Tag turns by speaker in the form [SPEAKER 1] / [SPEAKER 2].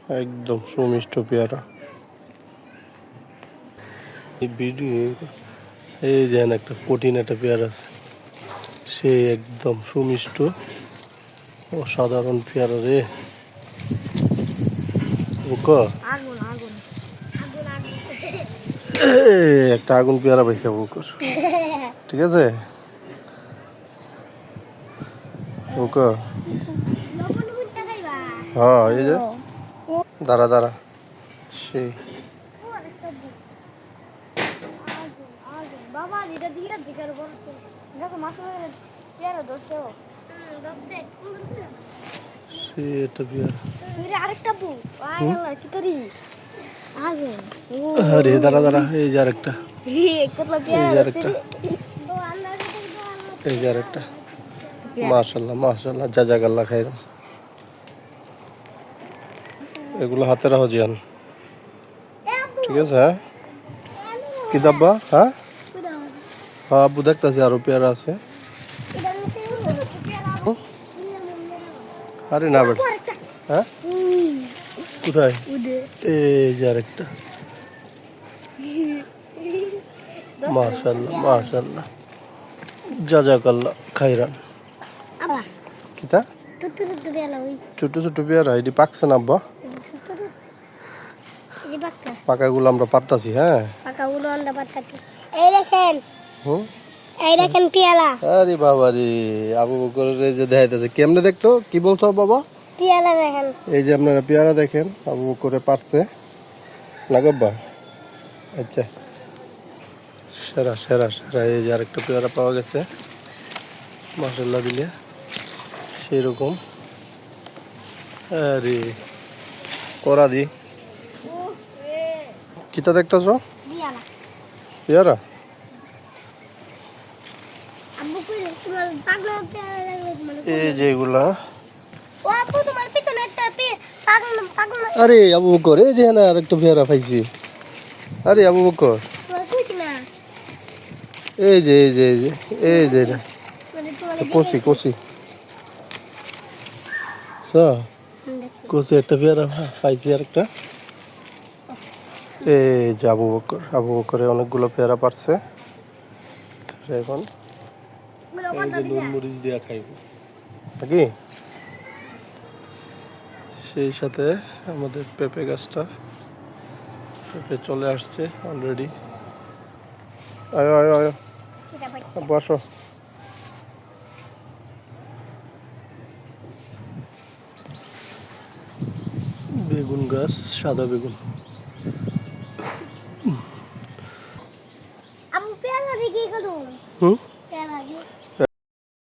[SPEAKER 1] একদম সুমিষ্ট পেয়ারা। এই ভিডিও এই যে একটা কঠিন একটা পেয়ারা আছে, সে একদম সুমিষ্ট অসাধারণ পেয়ারা রে। একটা আগুন পেয়ারা পাইছে বুকুর, ঠিক আছে বুকা। হ্যাঁ এই যে দাঁড়া দাঁড়া, সেই আরে দাঁড়া দাঁড়া, এই যে আরেকটা, এই যে আরেকটা। মাশাল্লাহ মাশাল্লাহ, জাজাকাল্লাহ খাইর। এগুলো হাতে রাখো জিয়ান, ঠিক আছে? হ্যাঁ কিতাব্বা, হ্যাঁ হ্যাঁ আব্বু দেখতেছি আরো পেয়ারা আছে। আরে না বেটা, হ্যাঁ কোথায়? এই যে আরেকটা। মাশাল্লাহ মাশাল্লাহ, জাজাকাল্লাহ খাইরান। কিতা ছোট ছোট পেয়ারা, এটি পাকছে না আব্বা? পাকাগুলো আমরা পারতাছি। হ্যাঁ
[SPEAKER 2] পাকাগুলো আমরা পারতাছি। এই দেখেন, এই দেখেন পেয়ারা।
[SPEAKER 1] আরে বাবা রে, আবু বকর যে দেখাইতেছে কেমনে দেখতো, কি বলছো বাবা?
[SPEAKER 2] পেয়ারা দেখেন,
[SPEAKER 1] এই যে আপনারা পেয়ারা দেখেন, আবু বকরে পারছে লাগাব্বা। আচ্ছা সেরা সেরা সেরা। এই যে আরেকটা পেয়ারা পাওয়া গেছে মাশাল্লাহ দিলে সেই রকম। আরে করা দি কিতা দেখতেছ? পেয়ারা। এই যে এগুলা, আরে আবু বকর এই যে না আরেকটা পেয়ারা পাইছি। আরে আবু বকর এই যে এই যে এই যে এই যে এটা কষি কষি কষি একটা পেয়ারা পাইছি আরেকটা। এই যে আবু বকর, আবু বকরে অনেকগুলো পেয়ারা পারছে। এখন এই যে নুন মরিচ দিয়া খাইব নাকি। সেই সাথে আমাদের পেঁপে গাছটা, পেঁপে চলে আসছে অলরেডি। আয় আয় আয় বসো। বেগুন গাছ, সাদা বেগুন। হুম